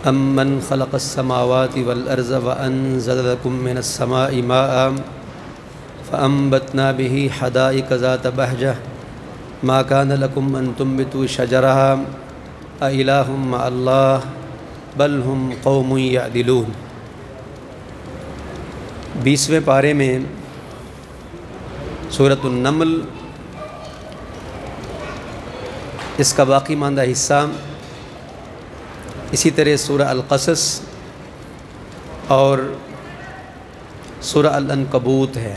امن خلق السماوات والارض وانزل لكم من السماء ماء فانبتنا به حدائق ذات بهجة ما كان لكم ان تنبتوا شجرها أإله مع الله بل هم قوم يعدلون۔ 20ویں پارے میں سورۃ النمل اس کا باقی ماندہ حصہ، اسی طرح سورہ القصص اور سورہ العنکبوت ہے۔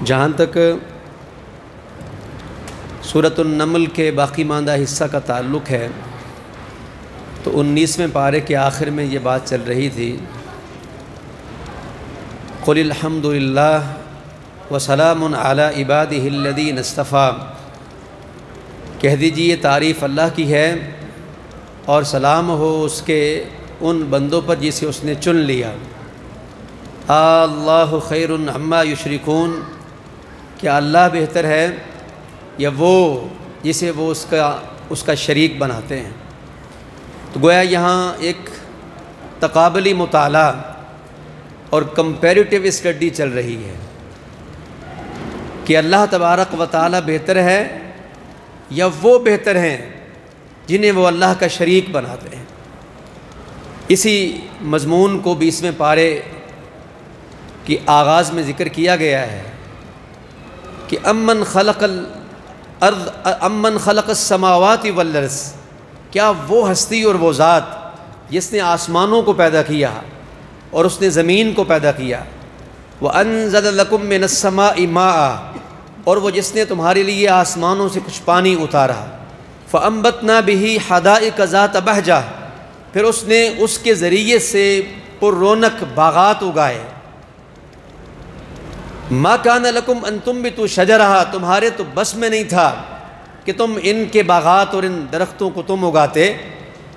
جہاں تک سورۃ النمل کے باقی ماندہ حصہ کا تعلق ہے تو 19ویں پارے کے آخر میں یہ بات چل رہی تھی، قُلِ الْحَمْدُ لِلَّهِ وَسَلَامٌ عَلَىٰ عِبَادِهِ الَّذِينَ اصْطَفَىٰ، کہہ دیجئے تعریف اللہ کی ہے اور سلام ہو اس کے ان بندوں پر جسے اس نے چن لیا۔ اللہ خیر عما یشرکون، کیا اللہ بہتر ہے یا وہ جسے وہ اس کا شریک بناتے ہیں؟ تو گویا یہاں ایک تقابلی مطالعہ اور کمپیریٹیو اسٹڈی چل رہی ہے کہ اللہ تبارک و تعالی بہتر ہے یا وہ بہتر ہیں جنہیں وہ اللہ کا شریک بناتے ہیں۔ اسی مضمون کو 20ویں پارے کی آغاز میں ذکر کیا گیا ہے کہ امن خلق السماوات والارض، کیا وہ ہستی اور وہ ذات جس نے آسمانوں کو پیدا کیا اور اس نے زمین کو پیدا کیا، وَأَنزَلَ لَكُم مِّنَ السَّمَاءِ مَاءً، اور وہ جس نے تمہارے لیے آسمانوں سے کچھ پانی اتارا، فَأَنبَتْنَا بِهِ حَدَائِقَ ذَاتَ بَهْجَةٍ، پھر اس نے اس کے ذریعے سے پر رونق باغات اگائے، مَا كَانَ لَكُمْ أَن تُنبِتُوا شَجَرَهَا، تمہارے تو بس میں نہیں تھا کہ تم ان کے باغات اور ان درختوں کو تم اگاتے،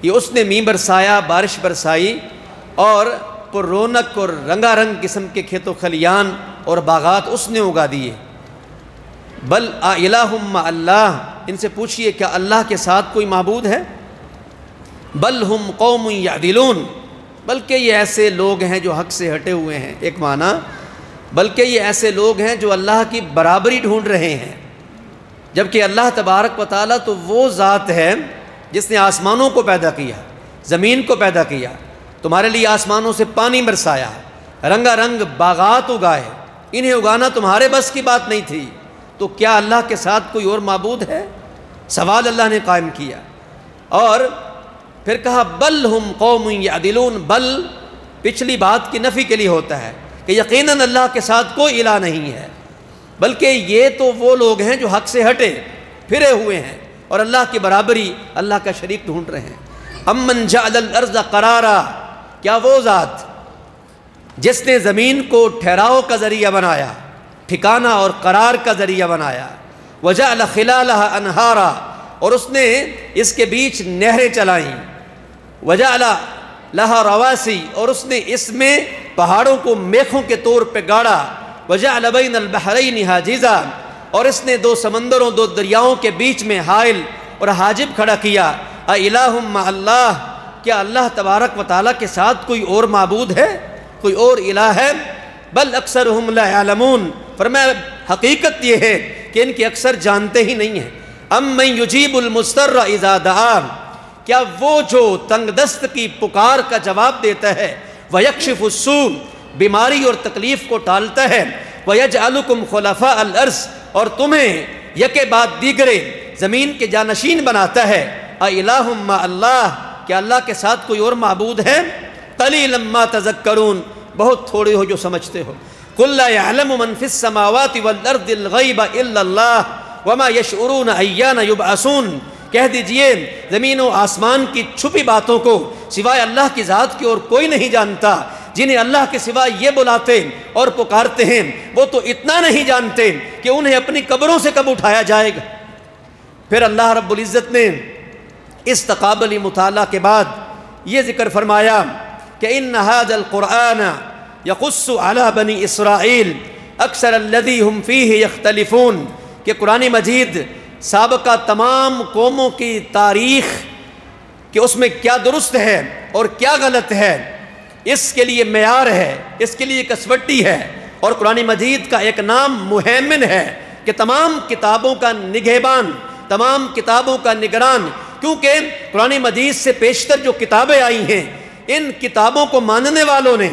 یہ اس نے می برسایا، بارش برسائی اور پر رونق اور رنگا رنگ قسم کے کھیت و خلیان اور باغات اس نے اگا دیے۔ بل الہ مع اللہ، ان سے پوچھئے کیا اللہ کے ساتھ کوئی معبود ہے؟ بل ہم قوم یعدلون، بلکہ یہ ایسے لوگ ہیں جو حق سے ہٹے ہوئے ہیں۔ ایک معنی بلکہ یہ ایسے لوگ ہیں جو اللہ کی برابری ڈھونڈ رہے ہیں، جبکہ اللہ تبارک و تعالیٰ تو وہ ذات ہے جس نے آسمانوں کو پیدا کیا، زمین کو پیدا کیا، تمہارے لیے آسمانوں سے پانی برسایا، رنگا رنگ باغات اگائے، انہیں اگانا تمہارے بس کی بات نہیں تھی، تو کیا اللہ کے ساتھ کوئی اور معبود ہے؟ سوال اللہ نے قائم کیا، اور پھر کہا بل ہم قوم یعدلون، بل پچھلی بات کی نفی کے لیے ہوتا ہے کہ یقیناً اللہ کے ساتھ کوئی الہ نہیں ہے، بلکہ یہ تو وہ لوگ ہیں جو حق سے ہٹے پھرے ہوئے ہیں اور اللہ کی برابری، اللہ کا شریک ڈھونڈ رہے ہیں۔ امن جعل الارض قرارا، کیا وہ ذات جس نے زمین کو ٹھہراؤ کا ذریعہ بنایا، ٹھکانہ اور قرار کا ذریعہ بنایا، وجعل خلالها انہارا، اور اس نے اس کے بیچ نہریں چلائیں، وجعل لها رواسی، اور اس نے اس میں پہاڑوں کو میخوں کے طور پہ گاڑا، وجعل بین البحرین حاجزا، اور اس نے دو سمندروں، دو دریاؤں کے بیچ میں حائل اور حاجب کھڑا کیا۔ اِلٰہ مع اللہ، کیا اللہ تبارک و تعالیٰ کے ساتھ کوئی اور معبود ہے، کوئی اور الہ ہے؟ بل اکثرہم لا یعلمون، فرمایا حقیقت یہ ہے کہ ان کے اکثر جانتے ہی نہیں ہیں۔ امن یجیب المضطر اذا دعا، کیا وہ جو تنگ دست کی پکار کا جواب دیتا ہے، ویکشف السوء، بیماری اور تکلیف کو ٹالتا ہے، ویجعلکم خلفاء الارض، اور تمہیں یکے بعد دیگرے زمین کے جانشین بناتا ہے۔ اِلٰہ مع اللہ، کیا اللہ کے ساتھ کوئی اور معبود ہے؟ قلیلا ما تذکرون، بہت تھوڑے ہو جو سمجھتے ہو۔ قل لا يعلم من في السماوات والارض الغیب الا اللہ وما يشعرون ایان یبعثون، کہہ دیجئے زمین و آسمان کی چھپی باتوں کو سوائے اللہ کی ذات کی اور کوئی نہیں جانتا، جنہیں اللہ کے سوا یہ بلاتے اور پکارتے ہیں وہ تو اتنا نہیں جانتے کہ انہیں اپنی قبروں سے کب اٹھایا جائے گا۔ پھر اللہ رب العزت نے اس تقابلی مطالعہ کے بعد یہ ذکر فرمایا کہ ان هذا القرآن یقص علی بنی اسرائیل اکثر الذی ہم فیہ یختلفون، کہ قرآن مجید سابقہ تمام قوموں کی تاریخ کہ اس میں کیا درست ہے اور کیا غلط ہے، اس کے لیے معیار ہے، اس کے لیے کسوٹی ہے۔ اور قرآن مجید کا ایک نام مہیمن ہے کہ تمام کتابوں کا نگہبان، تمام کتابوں کا نگران، کیونکہ قرآن مجید سے پیشتر جو کتابیں آئی ہیں ان کتابوں کو ماننے والوں نے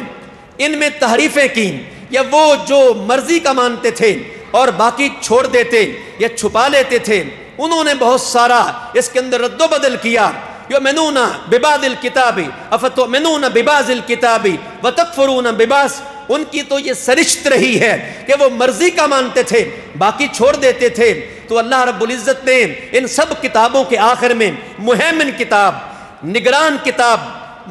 ان میں تحریفیں کی، یا وہ جو مرضی کا مانتے تھے اور باقی چھوڑ دیتے یا چھپا لیتے تھے، انہوں نے بہت سارا اس کے اندر رد و بدل کیا۔ یؤمنون ببعض الکتاب افتؤمنون ببعض الکتاب وتکفرون ببعض، ان کی تو یہ سرشت رہی ہے کہ وہ مرضی کا مانتے تھے باقی چھوڑ دیتے تھے۔ تو اللہ رب العزت نے ان سب کتابوں کے آخر میں مہیمن کتاب، نگران کتاب،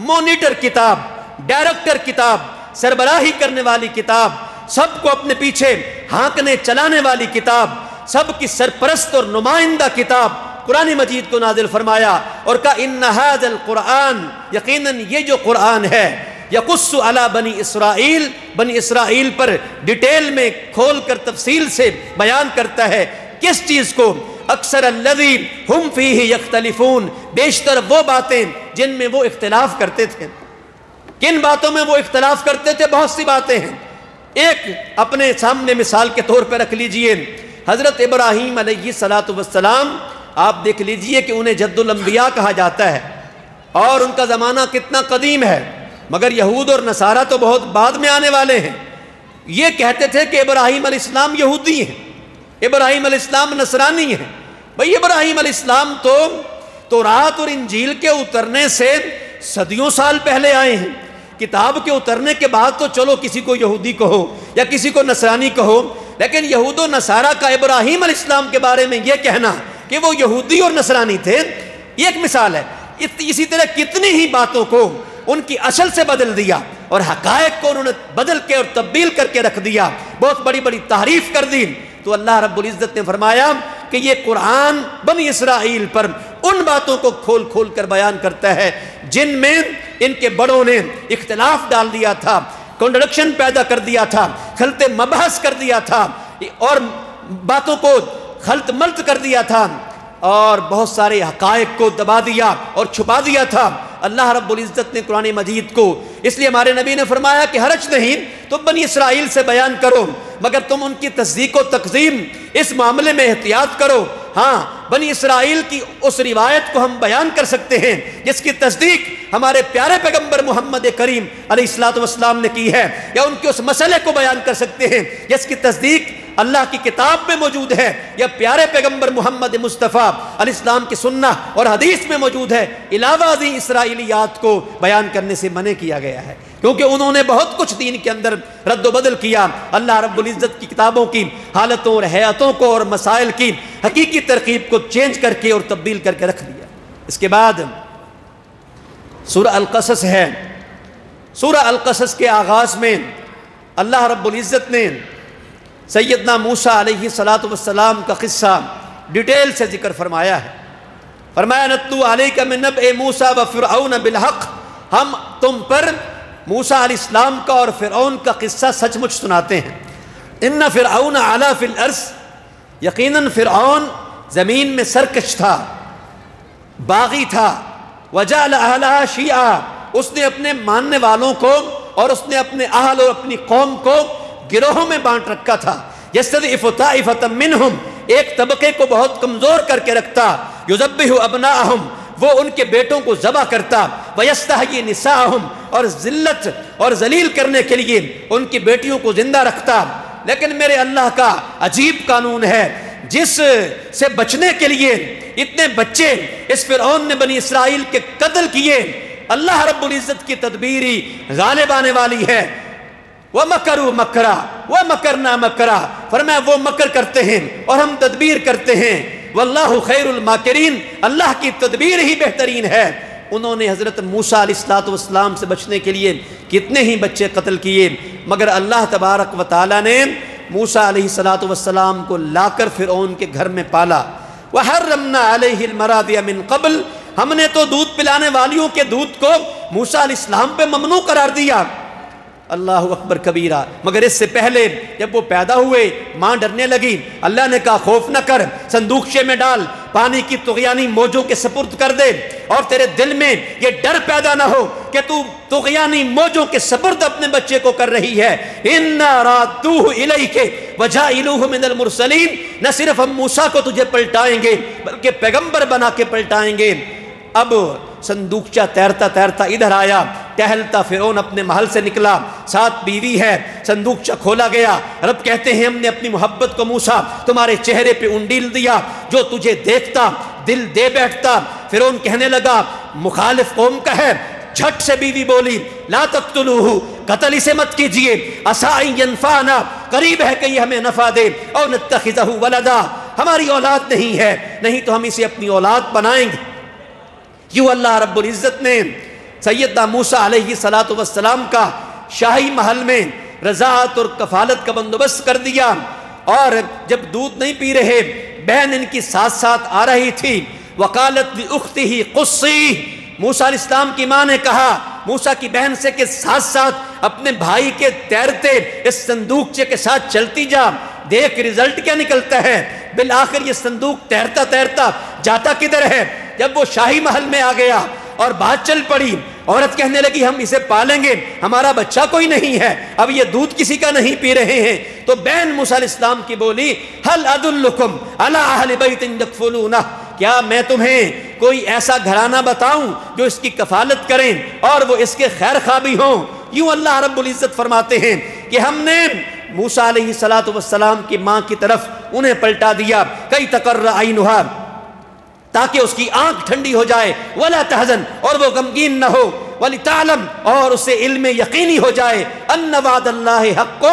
مونیٹر کتاب، ڈائریکٹر کتاب، سربراہی کرنے والی کتاب، سب کو اپنے پیچھے ہانکنے چلانے والی کتاب، سب کی سرپرست اور نمائندہ کتاب قرآن مجید کو نازل فرمایا اور کہا ان ھذا القرآن، یقیناً یہ جو قرآن ہے، یقص علی بنی اسرائیل، بنی اسرائیل پر ڈیٹیل میں کھول کر تفصیل سے بیان کرتا ہے۔ کس چیز کو؟ اکثر الذی ہم فیہ یختلفون، بیشتر وہ باتیں جن میں وہ اختلاف کرتے تھے۔ کن باتوں میں وہ اختلاف کرتے تھے؟ بہت سی باتیں ہیں۔ ایک اپنے سامنے مثال کے طور پہ رکھ لیجئے، حضرت ابراہیم علیہ السلام، آپ دیکھ لیجئے کہ انہیں جد الانبیاء کہا جاتا ہے اور ان کا زمانہ کتنا قدیم ہے، مگر یہود اور نصارہ تو بہت بعد میں آنے والے ہیں۔ یہ کہتے تھے کہ ابراہیم علیہ السلام یہودی ہیں، ابراہیم علیہ السلام نصرانی ہیں۔ بھئی ابراہیم علیہ السلام تو تورات اور انجیل کے اترنے سے صدیوں سال پہلے آئے ہیں۔ کتاب کے اترنے کے بعد تو چلو کسی کو یہودی کہو یا کسی کو نصرانی کہو، لیکن یہود و نصارہ کا ابراہیم علیہ السلام کے بارے میں یہ کہنا کہ وہ یہودی اور نصرانی تھے، یہ ایک مثال ہے۔ اسی طرح کتنی ہی باتوں کو ان کی اصل سے بدل دیا اور حقائق کو انہوں نے بدل کے اور تبدیل کر کے رکھ دیا، بہت بڑی بڑی تحریف کر دی۔ تو اللہ رب العزت نے فرمایا کہ یہ قرآن بنی اسرائیل پر ان باتوں کو کھول کھول کر بیان کرتا ہے جن میں ان کے بڑوں نے اختلاف ڈال دیا تھا، کنٹرڈکشن پیدا کر دیا تھا، خلط مبحث کر دیا تھا اور باتوں کو خلط ملط کر دیا تھا اور بہت سارے حقائق کو دبا دیا اور چھپا دیا تھا۔ اللہ رب العزت نے قرآن مجید کو، اس لیے ہمارے نبی نے فرمایا کہ حرج نہیں تم بنی اسرائیل سے بیان کرو، مگر تم ان کی تصدیق و تکذیب اس معاملے میں احتیاط کرو۔ ہاں، بنی اسرائیل کی اس روایت کو ہم بیان کر سکتے ہیں جس کی تصدیق ہمارے پیارے پیغمبر محمد کریم علیہ الصلوۃ والسلام نے کی ہے، یا ان کے اس مسئلے کو بیان کر سکتے ہیں جس کی تصدیق اللہ کی کتاب میں موجود ہے یا پیارے پیغمبر محمد مصطفیٰ علیہ السلام کی سنہ اور حدیث میں موجود ہے۔ علاوہ ازیں اسرائیلیات کو بیان کرنے سے منع کیا گیا ہے، کیونکہ انہوں نے بہت کچھ دین کے اندر رد و بدل کیا۔ اللہ رب العزت کی کتابوں کی حالتوں اور حیاتوں کو اور مسائل کی حقیقی ترکیب کو چینج کر کے اور تبدیل کر کے رکھ دیا۔ اس کے بعد سورہ القصص ہے۔ سورہ القصص کے آغاز میں اللہ رب العزت نے سیدنا موسیٰ علیہ السلام کا قصہ ڈیٹیل سے ذکر فرمایا ہے۔ فرمایا نتلو علیک من نبأ موسیٰ وفرعون بالحق، ہم تم پر موسیٰ علیہ السلام کا اور فرعون کا قصہ سچ مچ سناتے ہیں۔ ان فرعون علا فی الارض، یقیناً فرعون زمین میں سرکش تھا، باغی تھا۔ وجعل اہلہا شیعا، اس نے اپنے ماننے والوں کو اور اس نے اپنے اہل اور اپنی قوم کو گروہوں میں بانٹ رکھا تھا۔ یستضعف طائفۃ منہم، ایک طبقے کو بہت کمزور کر کے رکھتا۔ یذبح ابناءہم، وہ ان کے بیٹوں کو ذبح کرتا۔ ویستحیی نساءہم، اور ذلت اور ذلیل کرنے کے لیے ان کی بیٹیوں کو زندہ رکھتا۔ لیکن میرے اللہ کا عجیب قانون ہے، جس سے بچنے کے لیے اتنے بچے اس فرعون نے بنی اسرائیل کے قتل کیے، اللہ رب العزت کی تدبیری غالب آنے والی ہے۔ وَمَكَرُوا مَكْرًا وَمَكَرْنَا مَكْرًا، فرمایا وہ مکر کرتے ہیں اور ہم تدبیر کرتے ہیں۔ واللہ خیر الماکرین، اللہ کی تدبیر ہی بہترین ہے۔ انہوں نے حضرت موسیٰ علیہ السلام سے بچنے کے لیے کتنے ہی بچے قتل کیے، مگر اللہ تبارک و تعالیٰ نے موسیٰ علیہ السلام کو لا کر فرعون کے گھر میں پالا۔ وَحَرَّمْنَا عَلَيْهِ الْمَرَاضِعَ مِنْ قَبْلُ، ہم نے تو دودھ پلانے والیوں کے دودھ کو موسیٰ علیہ السلام پہ ممنوع قرار دیا۔ اللہ اکبر کبیرہ۔ مگر اس سے پہلے جب وہ پیدا ہوئے ماں ڈرنے لگی، اللہ نے کہا خوف نہ کر، صندوقچے میں ڈال، پانی کی طغیانی موجوں کے سپرد کر دے، اور تیرے دل میں یہ ڈر پیدا نہ ہو کہ تو طغیانی موجوں کے سپرد اپنے بچے کو کر رہی ہے۔ اِنَّا رَادُّوهُ إِلَيْكَ وَجَاعِلُوهُ مِنَ الْمُرْسَلِينَ، نہ صرف ہم موسیٰ کو تجھے پلٹائیں گے بلکہ پیغمبر بنا کے پلٹائیں گے۔ اب صندوقچہ تیرتا تیرتا ادھر آیا، ٹہلتا فرعون اپنے محل سے نکلا، ساتھ بیوی ہے، صندوقچہ کھولا گیا۔ رب کہتے ہیں ہم نے اپنی محبت کو موسیٰ تمہارے چہرے پہ انڈیل دیا، جو تجھے دیکھتا دل دے بیٹھتا۔ فرعون کہنے لگا مخالف قوم کا ہے، جھٹ سے بیوی بولی لا تقتلوہ، قتل اسے مت کیجئے، عسیٰ ان ینفعنا، قریب ہے کہ یہ ہمیں نفع دے، اور نتخذہ ولدا، ہماری اولاد نہیں ہے، نہیں تو ہم اسے اپنی اولاد بنائیں گے۔ یوں اللہ رب العزت نے سیدنا موسیٰ علیہ السلام کا شاہی محل میں رضاعت اور کفالت کا بندوبست کر دیا، اور جب دودھ نہیں پی رہے، بہن ان کی ساتھ ساتھ آ رہی تھی، وقالت لأختہ قصی، موسیٰ علیہ السلام کی ماں نے کہا موسیٰ کی بہن سے کہ ساتھ ساتھ اپنے بھائی کے تیرتے اس صندوقچے کے ساتھ چلتی جا، دیکھ رزلٹ کیا نکلتا ہے۔ بالآخر یہ صندوق تیرتا تیرتا جاتا کدھر ہے؟ جب وہ شاہی محل میں آ گیا اور بات چل پڑی، عورت کہنے لگی ہم اسے پالیں گے، ہمارا بچہ کوئی نہیں ہے، اب یہ دودھ کسی کا نہیں پی رہے ہیں۔ تو بہن موسیٰ علیہ السلام کی بولی ہل ادلکم علی اہل بیت یکفلونہ، کیا میں تمہیں کوئی ایسا گھرانہ بتاؤں جو اس کی کفالت کریں اور وہ اس کے خیر خواہ بھی ہوں۔ یوں اللہ رب العزت فرماتے ہیں کہ ہم نے موسیٰ علیہ السلام کی ماں کی طرف انہیں پلٹا دیا، کئی تقر عینہا، تاکہ اس کی آنکھ ٹھنڈی ہو جائے، ولا تحزن، اور وہ غمگین نہ ہو، ولتعلم، اور اسے علم یقینی ہو جائے، ان وعد اللہ حق،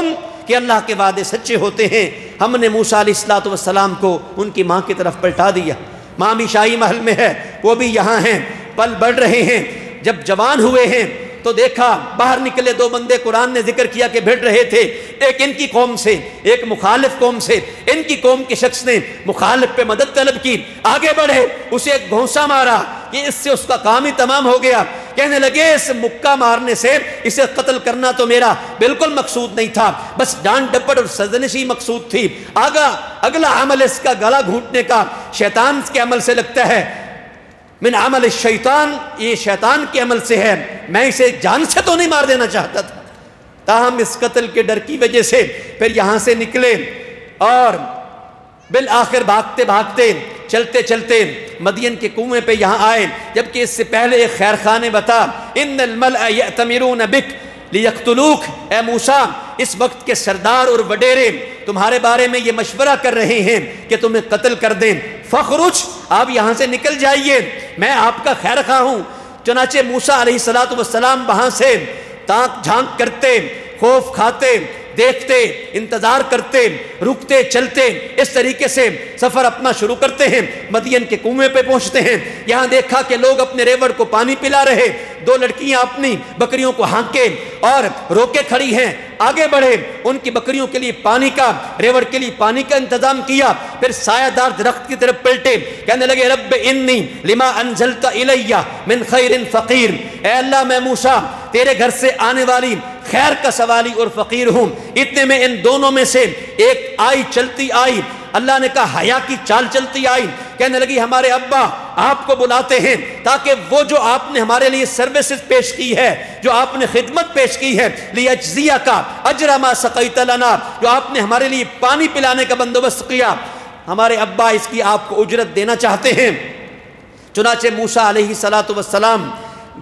کہ اللہ کے وعدے سچے ہوتے ہیں۔ ہم نے موسیٰ علیہ السلام کو ان کی ماں کی طرف پلٹا دیا۔ ماں بھی شاہی محل میں ہے، وہ بھی یہاں ہیں، پل بڑھ رہے ہیں۔ جب جوان ہوئے ہیں تو دیکھا باہر نکلے دو بندے، قرآن نے ذکر کیا کہ بھیڑ رہے تھے، ایک ان کی قوم سے، ایک مخالف قوم سے۔ ان کی قوم کے شخص نے مخالف پہ مدد طلب کی، آگے بڑھے، اسے ایک گھونسا مارا کہ اس سے اس کا کام ہی تمام ہو گیا۔ کہنے لگے اس مکہ مارنے سے اسے قتل کرنا تو میرا بالکل مقصود نہیں تھا، بس ڈانٹ ڈپٹ اور سرزنش ہی مقصود تھی۔ اگلا عمل اس کا گلا گھونٹنے کا شیطان کے عمل سے لگتا ہے، من عمل الشیطان، یہ شیطان کے عمل سے ہے، میں اسے جان سے تو نہیں مار دینا چاہتا تھا۔ تاہم اس قتل کے ڈر کی وجہ سے پھر یہاں سے نکلے، اور بالآخر بھاگتے بھاگتے چلتے چلتے مدین کے کنویں پہ یہاں آئے، جبکہ اس سے پہلے ایک خیر خواہ نے بتا ان الملأ یأتمرون بک لیقتلوک، اے موسیٰ اس وقت کے سردار اور وڈیرے تمہارے بارے میں یہ مشورہ کر رہے ہیں کہ تمہیں قتل کر دیں، فخرج، آپ یہاں سے نکل جائیے، میں آپ کا خیر خواہ ہوں۔ چنانچہ موسیٰ علیہ السلام وہاں سے تاک جھانک کرتے، خوف کھاتے، دیکھتے، انتظار کرتے، رکتے، چلتے، اس طریقے سے سفر اپنا شروع کرتے ہیں۔ مدین کے کنویں پہ پہنچتے ہیں، یہاں دیکھا کہ لوگ اپنے ریوڑ کو پانی پلا رہے، دو لڑکیاں اپنی بکریوں کو ہانکے اور روکے کھڑی ہیں، آگے بڑھے، ان کی بکریوں کے لیے پانی کا، ریوڑ کے لیے پانی کا انتظام کیا، پھر سایہ دار درخت کی طرف پلٹے، کہنے لگے رب انی لما انزلت الی من خیر فقیر، اے اللہ میں موسیٰ تیرے گھر سے آنے والی خیر کا سوالی اور فقیر ہوں۔ اتنے میں ان دونوں میں سے ایک آئی، چلتی آئی، اللہ نے کہا حیا کی چال چلتی آئی، کہنے لگی ہمارے ابا آپ کو بلاتے ہیں تاکہ وہ جو آپ نے ہمارے لیے سروسز پیش کی ہے، جو آپ نے خدمت پیش کی ہے، لیجزیک اجر ما سقیت لنا، جو آپ نے ہمارے لیے پانی پلانے کا بندوبست کیا، ہمارے ابا اس کی آپ کو اجرت دینا چاہتے ہیں۔ چنانچہ موسیٰ علیہ السلام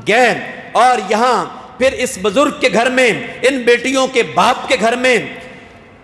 گئے، اور یہاں پھر اس بزرگ کے گھر میں، ان بیٹیوں کے باپ کے گھر میں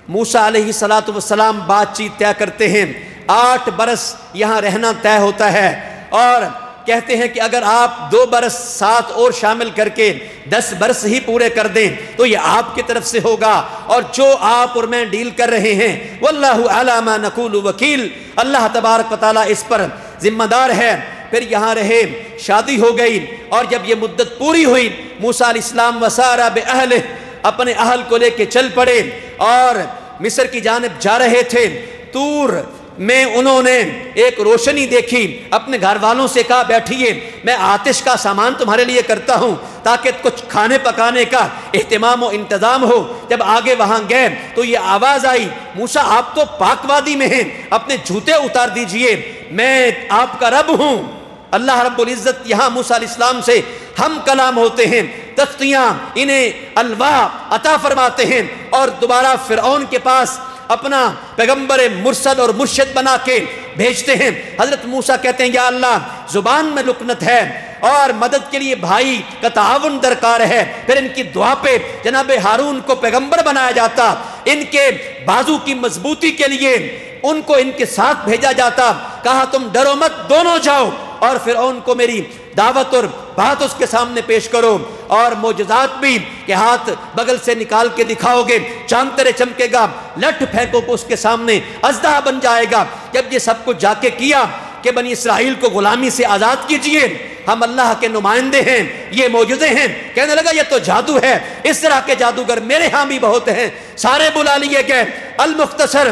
موسیٰ علیہ السلام بات چیت طے کرتے ہیں۔ 8 برس یہاں رہنا طے ہوتا ہے، اور کہتے ہیں کہ اگر آپ 2 برس ساتھ اور شامل کر کے 10 برس ہی پورے کر دیں تو یہ آپ کی طرف سے ہوگا، اور جو آپ اور میں ڈیل کر رہے ہیں واللہ علی ما نقول وکیل، اللہ تبارک و تعالیٰ اس پر ذمہ دار ہے۔ پھر یہاں رہے، شادی ہو گئی، اور جب یہ مدت پوری ہوئی موسیٰ علیہ السلام وسارا بأہلہ، اپنے اہل کو لے کے چل پڑے اور مصر کی جانب جا رہے تھے۔ طور میں انہوں نے ایک روشنی دیکھی، اپنے گھر والوں سے کہا بیٹھیے میں آتش کا سامان تمہارے لیے کرتا ہوں تاکہ کچھ کھانے پکانے کا اہتمام و انتظام ہو۔ جب آگے وہاں گئے تو یہ آواز آئی، موسیٰ آپ تو پاک وادی میں ہیں، اپنے جوتے اتار دیجئے، میں آپ کا رب ہوں۔ اللہ رب العزت یہاں موسیٰ علیہ السلام سے ہم کلام ہوتے ہیں، تختیاں انہیں الواح عطا فرماتے ہیں، اور دوبارہ فرعون کے پاس اپنا پیغمبر مرسل اور مرشد بنا کے بھیجتے ہیں۔ حضرت موسیٰ کہتے ہیں یا اللہ زبان میں لکنت ہے اور مدد کے لیے بھائی کا تعاون درکار ہے، پھر ان کی دعا پہ جناب ہارون کو پیغمبر بنایا جاتا، ان کے بازو کی مضبوطی کے لیے ان کو ان کے ساتھ بھیجا جاتا، کہا تم ڈرو مت، دونوں جاؤ اور فرعون کو میری دعوت اور بات اس کے سامنے پیش کرو، اور معجزات بھی کہ ہاتھ بغل سے نکال کے دکھاؤ گے، چاند ترے چمکے گا، لٹھ پھینکو کو اس کے سامنے اژدہا بن جائے گا۔ جب یہ سب کچھ جا کے کیا کہ بنی اسرائیل کو غلامی سے آزاد کیجئے، ہم اللہ کے نمائندے ہیں، یہ معجزے ہیں، کہنے لگا یہ تو جادو ہے، اس طرح کے جادوگر میرے ہاں بھی بہت ہیں، سارے بلا لیے گئے۔ المختصر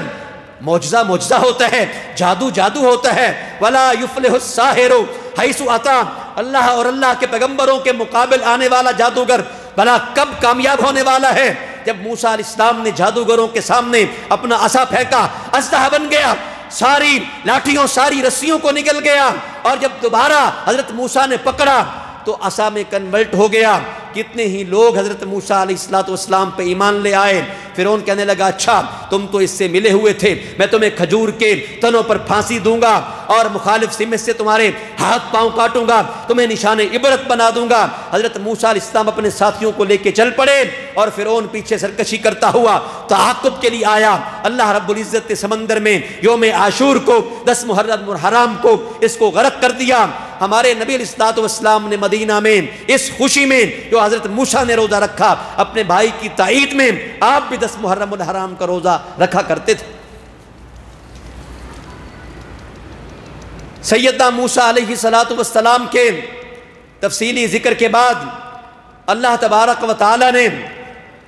معجزہ معجزہ ہوتا ہے، جادو جادو ہوتا ہے۔ وَلَا يُفْلِحُ السَّاحِرُ حَيْثُ أَتَىٰ، اللہ اور اللہ کے پیغمبروں کے مقابل آنے والا جادوگر بھلا کب کامیاب ہونے والا ہے؟ جب موسیٰ علیہ السلام نے جادوگروں کے سامنے اپنا عصا پھینکا، اژدہا بن گیا، ساری لاٹھیوں ساری رسیوں کو نگل گیا، اور جب دوبارہ حضرت موسیٰ نے پکڑا تو عصا میں کنورٹ ہو گیا۔ کتنے ہی لوگ حضرت موسیٰ علیہ السلام پہ ایمان لے آئے۔ فرعون کہنے لگا اچھا تم تو اس سے ملے ہوئے تھے، میں تمہیں کھجور کے تنوں پر پھانسی دوں گا اور مخالف سمت سے تمہارے ہاتھ پاؤں کاٹوں گا، تمہیں نشان عبرت بنا دوں گا۔ حضرت موسیٰ علیہ السلام اپنے ساتھیوں کو لے کے چل پڑے اور فرعون پیچھے سرکشی کرتا ہوا تعاقب کے لیے آیا۔ اللہ رب العزت نے سمندر میں یوم عاشور کو 10 محرم الحرام کو اس کو غرق کر دیا۔ ہمارے نبی علیہ الصلوۃ والسلام نے مدینہ میں اس خوشی میں جو حضرت موسیٰ نے روزہ رکھا اپنے بھائی کی تائید میں، آپ بھی 10 محرم الحرام کا روزہ رکھا کرتے تھے۔ سیدنا موسیٰ علیہ السلام کے تفصیلی ذکر کے بعد اللہ تبارک و تعالی نے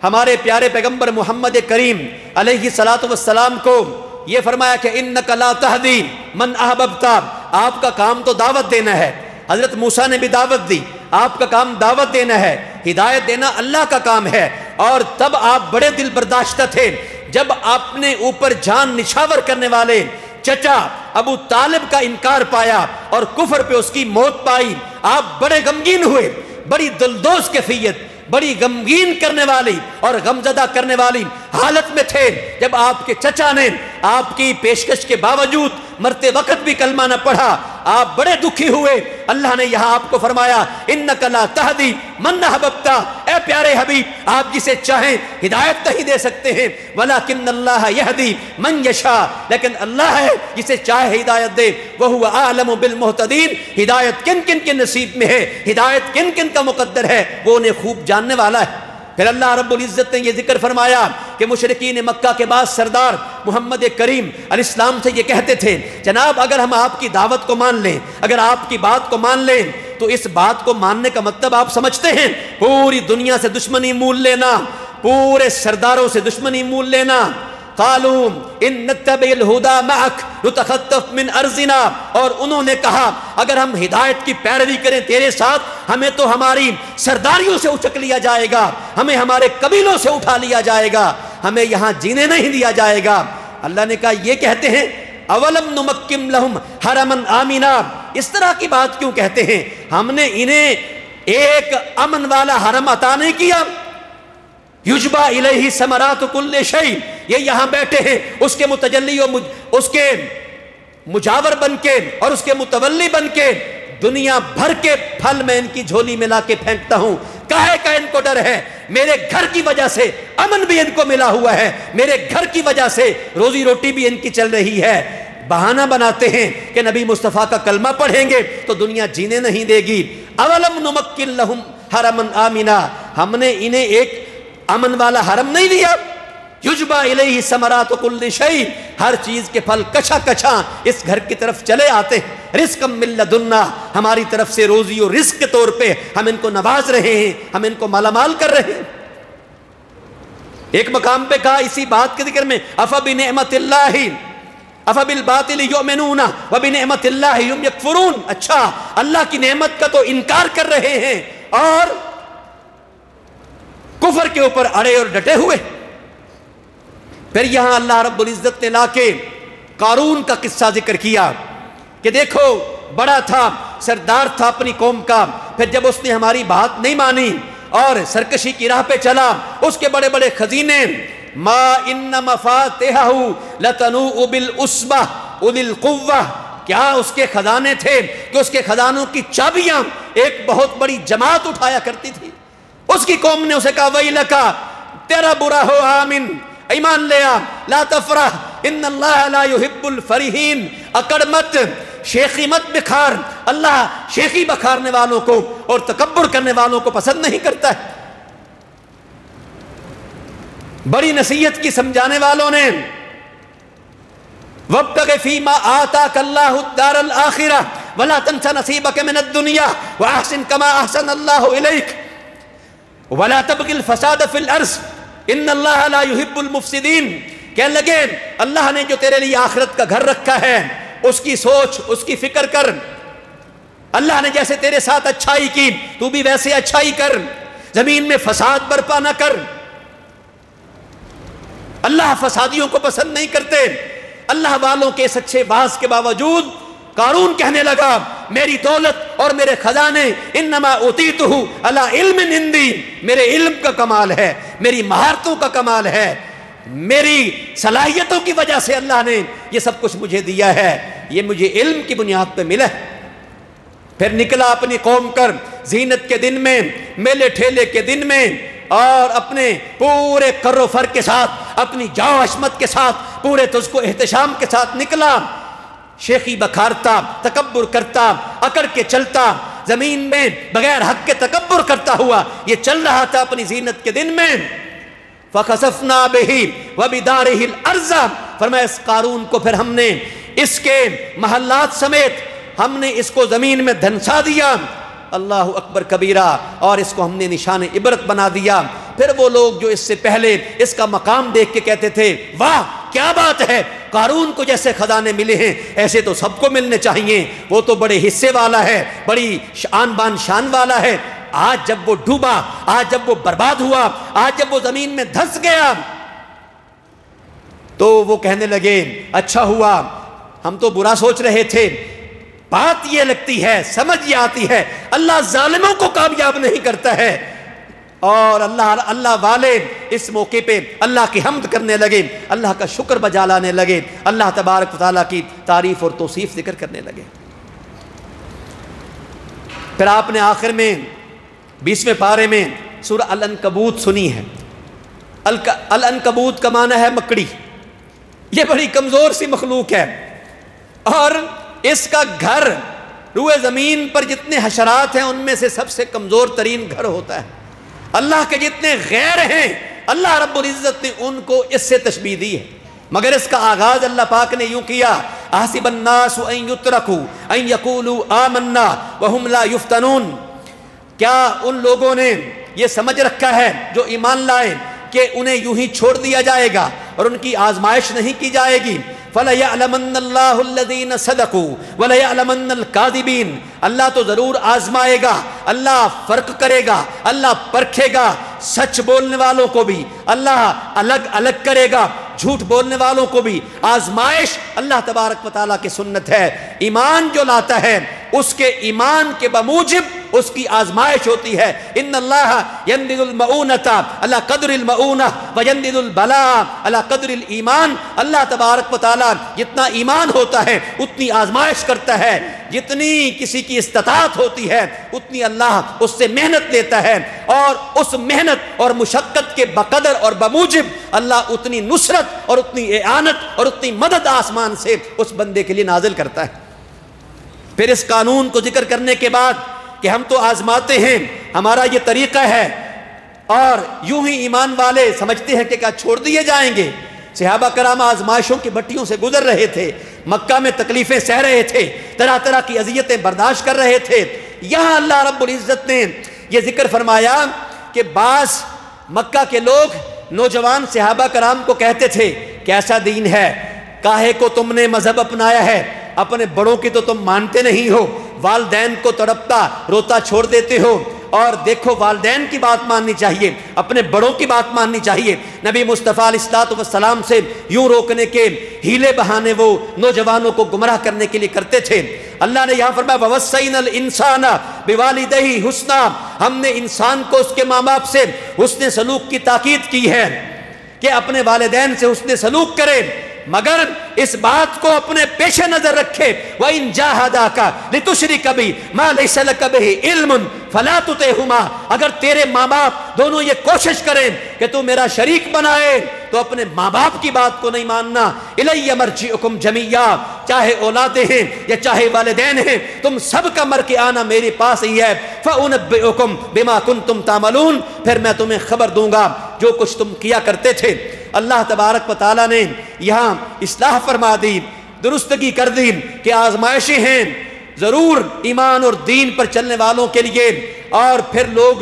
ہمارے پیارے پیغمبر محمد کریم علیہ السلام کو یہ فرمایا کہ انک لا تہدی من احببت، آپ کا کام تو دعوت دینا ہے۔ حضرت موسیٰ نے بھی دعوت دی، آپ کا کام دعوت دینا ہے، ہدایت دینا اللہ کا کام ہے۔ اور تب آپ بڑے دل برداشتہ تھے جب آپ نے اوپر جان نچھاور کرنے والے چچا ابو طالب کا انکار پایا اور کفر پہ اس کی موت پائی، آپ بڑے غمگین ہوئے، بڑی دلدوز کیفیت، بڑی غمگین کرنے والی اور غمزدہ کرنے والی حالت میں تھے جب آپ کے چچا نے آپ کی پیشکش کے باوجود مرتے وقت بھی کلمہ نہ پڑھا، آپ بڑے دکھی ہوئے۔ اللہ نے یہاں آپ کو فرمایا انک لا تہدی من احببت، اے پیارے حبیب آپ جسے چاہیں ہدایت نہیں دے سکتے ہیں، ولکن اللہ یہدی من یشاء، لیکن اللہ ہے جسے چاہے ہدایت دے، وہو اعلم بالمہتدین، ہدایت کن کن کے نصیب میں ہے، ہدایت کن کن کا مقدر ہے، وہ انہیں خوب جاننے والا ہے۔ پھر اللہ رب العزت نے یہ ذکر فرمایا کہ مشرکین مکہ کے بعد سردار محمد کریم علیہ السلام سے یہ کہتے تھے جناب اگر ہم آپ کی دعوت کو مان لیں، اگر آپ کی بات کو مان لیں تو اس بات کو ماننے کا مطلب آپ سمجھتے ہیں پوری دنیا سے دشمنی مول لینا، پورے سرداروں سے دشمنی مول لینا۔ قالوا ان نتبع الہدی معک نتخطف من ارضنا، اور انہوں نے کہا اگر ہم ہدایت کی پیروی کریں تیرے ساتھ ہمیں تو ہماری سرداریوں سے اچک لیا جائے گا، ہمیں ہمارے قبیلوں سے اٹھا لیا جائے گا، ہمیں یہاں جینے نہیں دیا جائے گا۔ اللہ نے کہا یہ کہتے ہیں اولم نمکن لہم حرما آمنا، اس طرح کی بات کیوں کہتے ہیں؟ ہم نے انہیں ایک امن والا حرم عطا نہیں کیا؟ یجبا الیہ ثمرات کل شیء، یہ یہاں بیٹھے ہیں اس کے متجلی و اس کے مجاور بن کے اور اس کے متولی بن کے دنیا بھر کے پھل میں ان کی جھولی میں لا کے پھینکتا ہوں۔ کاہے کا ان کو ڈر ہے؟ میرے گھر کی وجہ سے امن بھی ان کو ملا ہوا ہے، میرے گھر کی وجہ سے روزی روٹی بھی ان کی چل رہی ہے۔ بہانہ بناتے ہیں کہ نبی مصطفیٰ کا کلمہ پڑھیں گے تو دنیا جینے نہیں دے گی۔ اولم نمکن لہم حرما آمنا، ہم نے انہیں ایک امن والا حرم نہیں دیا؟ یجبا الیہ ثمرات کل شیء، ہر چیز کے پھل کچا کچا اس گھر کی طرف چلے آتے ہیں۔ رزقا من لدنا، ہماری طرف سے روزی و رزق کے طور پہ ہم ان کو نواز رہے ہیں، ہم ان کو مالا مال کر رہے ہیں۔ ایک مقام پہ کہا اسی بات کے ذکر میں افبنعمت اللہ افبالباطل یؤمنون وبنعمت اللہ هم یکفرون. اچھا اللہ کی نعمت کا تو انکار کر رہے ہیں اور کفر کے اوپر اڑے اور ڈٹے ہوئے. پھر یہاں اللہ رب العزت نے لا کے قارون کا قصہ ذکر کیا کہ دیکھو بڑا تھا، سردار تھا اپنی قوم کا، پھر جب اس نے ہماری بات نہیں مانی اور سرکشی کی راہ پہ چلا، اس کے بڑے بڑے خزینے، ما ان مفاتحہ لتنوء بالعصبہ اولي القوہ، کیا اس کے خزانے تھے کہ اس کے خزانوں کی چابیاں ایک بہت بڑی جماعت اٹھایا کرتی تھی. اس کی قوم نے اسے کہا ویلکا، تیرا برا ہو آمن، ایمان لیا، لا تفرح ان اللہ لا يحب الفرحین، اکڑ مت، شیخی مت بکھار، اللہ شیخی بکھارنے والوں کو اور تکبر کرنے والوں کو پسند نہیں کرتا ہے. بڑی نصیحت کی سمجھانے والوں نے وَابْتَغِ فِي مَا آتَاكَ اللَّهُ الدَّارَ الْآخِرَةَ وَلَا تَنْسَ نَصِيبَكَ مِنَ الدُّنْيَا وَأَحْسِنْ كَمَا أَحْسَنَ اللَّهُ إِلَيْكَ وَلَا تَبْغِ الْفَسَادَ فِي الْأَرْضِ إِنَّ اللَّهَ لَا يُحِبُّ الْمُفْسِدِينَ. کہنے لگے اللہ نے جو تیرے لیے آخرت کا گھر رکھا ہے اس کی سوچ، اس کی فکر کر. اللہ نے جیسے تیرے ساتھ اچھائی کی تو بھی ویسے اچھائی کر، زمین میں فساد برپا نہ کر. اللہ فسادیوں کو پسند نہیں کرتے. اللہ والوں کے اس اچھے واعظ کے باوجود قارون کہنے لگا میری دولت اور میرے خزانے انما اوتیتہ علی علم عندی، میرے علم کا کمال ہے، میری مہارتوں کا کمال ہے، میری صلاحیتوں کی وجہ سے اللہ نے یہ سب کچھ مجھے دیا ہے، یہ مجھے علم کی بنیاد پہ ملا ہے. پھر نکلا اپنی قوم کر زینت کے دن میں، میلے ٹھیلے کے دن میں، اور اپنے پورے کر و فر کے ساتھ، اپنی جاؤ عشمت کے ساتھ، پورے تجھ کو احتشام کے ساتھ نکلا. شیخی بکھارتا، تکبر کرتا، اکڑ کے چلتا، زمین میں بغیر حق کے تکبر کرتا ہوا یہ چل رہا تھا اپنی زینت کے دن میں. فَخَسَفْنَا بِهِ وَبِدَارِهِ الْأَرْضَ، فرمایا اس قارون کو پھر ہم نے اس کے محلات سمیت ہم نے اس کو زمین میں دھنسا دیا. اللہ اکبر کبیرہ، اور اس کو ہم نے نشان عبرت بنا دیا. پھر وہ لوگ جو اس سے پہلے اس کا مقام دیکھ کے کہتے تھے واہ کیا بات ہے، قارون کو جیسے خزانے ملے ہیں ایسے تو سب کو ملنے چاہیے، وہ تو بڑے حصے والا ہے، بڑی آن بان شان والا ہے. آج جب وہ ڈوبا، آج جب وہ برباد ہوا، آج جب وہ زمین میں دھس گیا تو وہ کہنے لگے اچھا ہوا، ہم تو برا سوچ رہے تھے. بات یہ لگتی ہے، سمجھ یہ آتی ہے اللہ ظالموں کو کامیاب نہیں کرتا ہے. اور اللہ والے اس موقع پہ اللہ کی حمد کرنے لگے، اللہ کا شکر بجا لانے لگے، اللہ تبارک و تعالیٰ کی تعریف اور توصیف ذکر کرنے لگے. پھر آپ نے آخر میں 20ویں پارے میں سورہ العنکبوت سنی ہے. العنکبوت کا معنی ہے مکڑی. یہ بڑی کمزور سی مخلوق ہے اور اس کا گھر روئے زمین پر جتنے حشرات ہیں ان میں سے سب سے کمزور ترین گھر ہوتا ہے. اللہ کے جتنے غیر ہیں اللہ رب العزت نے ان کو اس سے تشبیہ دی ہے. مگر اس کا آغاز اللہ پاک نے یوں کیا احسب الناس ان یترکوا ان یقولوا آمنا وهم لا یفتنون. کیا ان لوگوں نے یہ سمجھ رکھا ہے جو ایمان لائے کہ انہیں یوں ہی چھوڑ دیا جائے گا اور ان کی آزمائش نہیں کی جائے گی؟ فَلَيَعْلَمَنَّ اللَّهُ الَّذِينَ صَدَقُوا وَلَيَعْلَمَنَّ الْكَاذِبِينَ. اللہ تو ضرور آزمائے گا، اللہ فرق کرے گا، اللہ پرکھے گا سچ بولنے والوں کو بھی، اللہ الگ الگ کرے گا جھوٹ بولنے والوں کو بھی. آزمائش اللہ تبارک و تعالیٰ کی سنت ہے. ایمان جو لاتا ہے اس کے ایمان کے بموجب اس کی آزمائش ہوتی ہے. ان اللہ یندد المعونۃ علی قدر المعونہ ویندد البلاء علی قدر الایمان. اللہ تبارک و تعالیٰ جتنا ایمان ہوتا ہے اتنی آزمائش کرتا ہے، جتنی کسی کی استطاعت ہوتی ہے اتنی اللہ اس سے محنت لیتا ہے، اور اس محنت اور مشقت کے بقدر اور بموجب اللہ اتنی نصرت اور اتنی اعانت اور اتنی مدد آسمان سے اس بندے کے لیے نازل کرتا ہے. پھر اس قانون کو ذکر کرنے کے بعد کہ ہم تو آزماتے ہیں، ہمارا یہ طریقہ ہے، اور یوں ہی ایمان والے سمجھتے ہیں کہ کیا چھوڑ دیے جائیں گے. صحابہ کرام آزمائشوں کی بھٹیوں سے گزر رہے تھے، مکہ میں تکلیفیں سہ رہے تھے، طرح طرح کی اذیتیں برداشت کر رہے تھے. یہاں اللہ رب العزت نے یہ ذکر فرمایا کہ بعض مکہ کے لوگ نوجوان صحابہ کرام کو کہتے تھے کیسا دین ہے، کاہے کو تم نے مذہب اپنایا ہے؟ اپنے بڑوں کی تو تم مانتے نہیں ہو، والدین کو تڑپتا روتا چھوڑ دیتے ہو۔ اور دیکھو والدین کی بات ماننی چاہیے، اپنے بڑوں کی بات ماننی چاہیے۔ نبی مصطفیٰ علیہ السلام سے یوں روکنے کے ہیلے بہانے وہ نوجوانوں کو گمراہ کرنے کے لیے کرتے تھے۔ اللہ نے یہاں فرمایا وَوَصَّيْنَا الْإِنسَانَ بِوَالِدَيْهِ حُسْنًا، ہم نے انسان کو اس کے ماں باپ سے حسن سلوک کی تاکید کی ہے کہ اپنے والدین سے حسن سلوک کرے، مگر اس بات کو اپنے پیش نظر رکھے وَإِن جَاهَدَاكَ لِتُشْرِكَ بِي مَا لَيْسَ لَكَ بِهِ عِلْمٌ فَلَا تُطِعْهُمَا، اگر تیرے ماں باپ دونوں یہ کوشش کریں کہ تو میرا شریک بنائے تو اپنے ماں باپ کی بات کو نہیں ماننا۔ إِلَيَّ مَرْجِعُكُمْ جَمِيعًا، چاہے اولادیں ہیں یا چاہے والدین ہیں، تم سب کا مر کے آنا میرے پاس ہی ہے۔ فَأُنَبِّئُكُمْ بِمَا كُنْتُمْ تَعْمَلُونَ، پھر میں تمہیں خبر دوں گا جو کچھ تم کیا کرتے تھے۔ اللہ تبارک و تعالیٰ نے یہاں اصلاح فرما دی، درستگی کر دی کہ آزمائشیں ہیں ضرور ایمان اور دین پر چلنے والوں کے لیے۔ اور پھر لوگ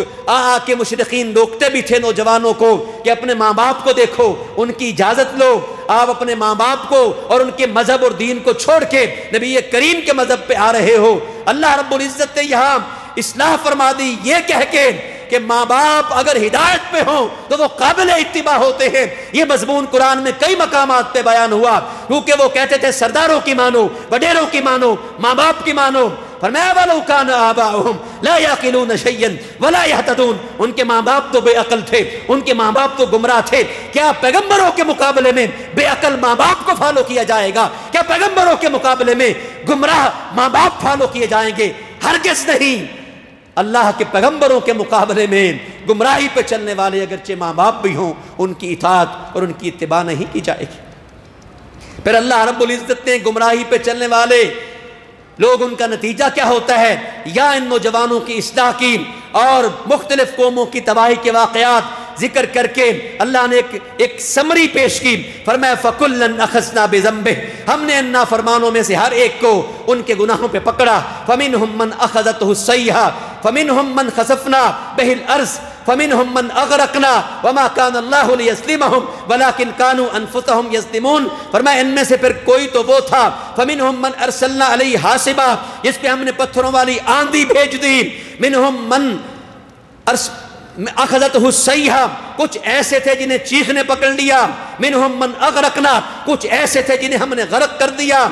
کے مشرقین روکتے بھی تھے نوجوانوں کو کہ اپنے ماں باپ کو دیکھو، ان کی اجازت لو، آپ اپنے ماں باپ کو اور ان کے مذہب اور دین کو چھوڑ کے نبی کریم کے مذہب پہ آ رہے ہو۔ اللہ رب العزت نے یہاں اصلاح فرما دی یہ کہہ کے کہ ماں باپ اگر ہدایت پہ ہوں تو وہ قابل اتباع ہوتے ہیں۔ یہ مضمون قرآن میں کئی مقامات پہ بیان ہوا، کیونکہ وہ کہتے تھے سرداروں کی مانو، وڈیروں کی مانو، ماں باپ کی مانو۔ فرمایا وَلَوْ كَانَ آبَاؤُهُمْ لَا يَعْقِلُونَ شَيْئًا وَلَا يَهْتَدُونَ، ان کے ماں باپ تو بے عقل تھے، ان کے ماں باپ تو گمراہ تھے۔ کیا پیغمبروں کے مقابلے میں بے عقل ماں باپ کو فالو کیا جائے گا؟ کیا پیغمبروں کے مقابلے میں گمراہ ماں باپ فالو کیے جائیں گے؟ ہرگز نہیں۔ اللہ کے پیغمبروں کے مقابلے میں گمراہی پہ چلنے والے اگرچہ ماں باپ بھی ہوں، ان کی اطاعت اور ان کی اتباع نہیں کی جائے گی۔ پھر اللہ رب العزت نے گمراہی پہ چلنے والے لوگ ان کا نتیجہ کیا ہوتا ہے یا ان نوجوانوں کی اصلاح کی اور مختلف قوموں کی تباہی کے واقعات ذکر کر کے اللہ نے ایک سمری پیش کی۔ فرمایا فَكُلًّا أَخَذْنَا بِذَنبِهِ، ہم نے ان نافرمانوں میں سے ہر ایک کو ان کے گناہوں پہ پکڑا۔ فَمِنْهُمْ مَنْ أَخَذَتْهُ السَّيْحَةُ فَمِنْهُمْ مَنْ خَسَفْنَا بِهِ الْأَرْضَ فَمِنْهُمْ مَنْ أَغْرَقْنَا وَمَا كَانَ اللَّهُ لِيَظْلِمَهُمْ وَلَكِنْ كَانُوا أَنفُسَهُمْ يَظْلِمُونَ۔ فرمایا ان میں سے پھر کوئی تو وہ تھا فَمِنْهُمْ مَنْ أَرْسَلْنَا عَلَيْهِ حَاصِبًا، جس پہ ہم نے پتھروں والی آندھی بھیج دی۔ مِنْهُمْ مَنْ اخذتہ السیحہ، کچھ ایسے تھے جنہیں چیخ نے پکڑ لیا۔ منہم من اغرقنا، کچھ ایسے تھے جنہیں ہم نے غرق کر دیا،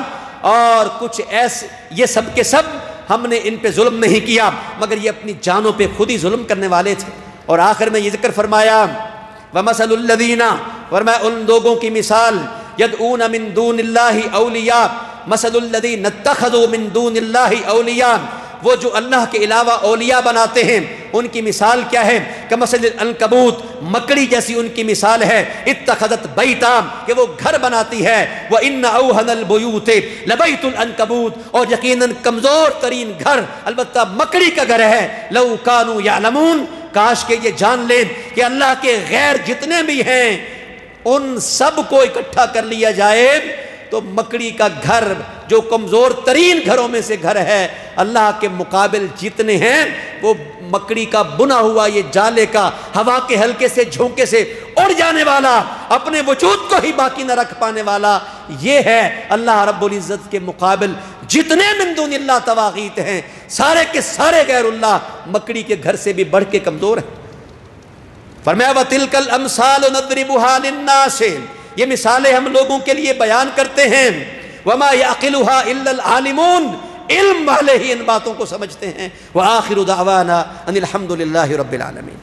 اور کچھ ایسے، یہ سب کے سب ہم نے ان پہ ظلم نہیں کیا مگر یہ اپنی جانوں پہ خود ہی ظلم کرنے والے تھے۔ اور آخر میں یہ ذکر فرمایا وَمَثَلُ الَّذِينَ، فرمایا ان لوگوں کی مثال يَدْعُونَ مِن دُونِ اللَّهِ أَوْلِيَاءَ مَثَلُ الَّذِينَ اتَّخَذُوا مِن دُونِ اللَّهِ أَوْلِيَاءَ، وہ جو اللہ کے علاوہ اولیاء بناتے ہیں ان کی مثال کیا ہے؟ کمثل العنکبوت، مکڑی جیسی ان کی مثال ہے۔ اتخذت بیتا، کہ وہ گھر بناتی ہے۔ وَإِنَّ أَوْهَنَ الْبُيُوتِ لَبَيْتُ الْعَنْكَبُوتِ، اور یقیناً کمزور ترین گھر البتہ مکڑی کا گھر ہے۔ لَوْ كَانُوا يَعْلَمُونَ، کاش کہ یہ جان لیں کہ اللہ کے غیر جتنے بھی ہیں ان سب کو اکٹھا کر لیا جائے تو مکڑی کا گھر جو کمزور ترین گھروں میں سے گھر ہے، اللہ کے مقابل جتنے ہیں وہ مکڑی کا بنا ہوا یہ جالے کا ہوا کے ہلکے سے جھونکے سے اڑ جانے والا، اپنے وجود کو ہی باقی نہ رکھ پانے والا، یہ ہے اللہ رب العزت کے مقابل جتنے من دون اللہ تواغیت ہیں، سارے کے سارے غیر اللہ مکڑی کے گھر سے بھی بڑھ کے کمزور ہیں۔ فرمایا وَتِلْكَ الْأَمْثَالُ نَضْرِبُهَا لِلنَّاسِ، یہ مثالیں ہم لوگوں کے لیے بیان کرتے ہیں۔ وَمَا يَعْقِلُهَا إِلَّا الْعَالِمُونَ، علم والے ہی ان باتوں کو سمجھتے ہیں۔ وَآخِرُ دَعْوَانَا أَنِ الْحَمْدُ لِلَّهِ رَبِّ الْعَالَمِينَ۔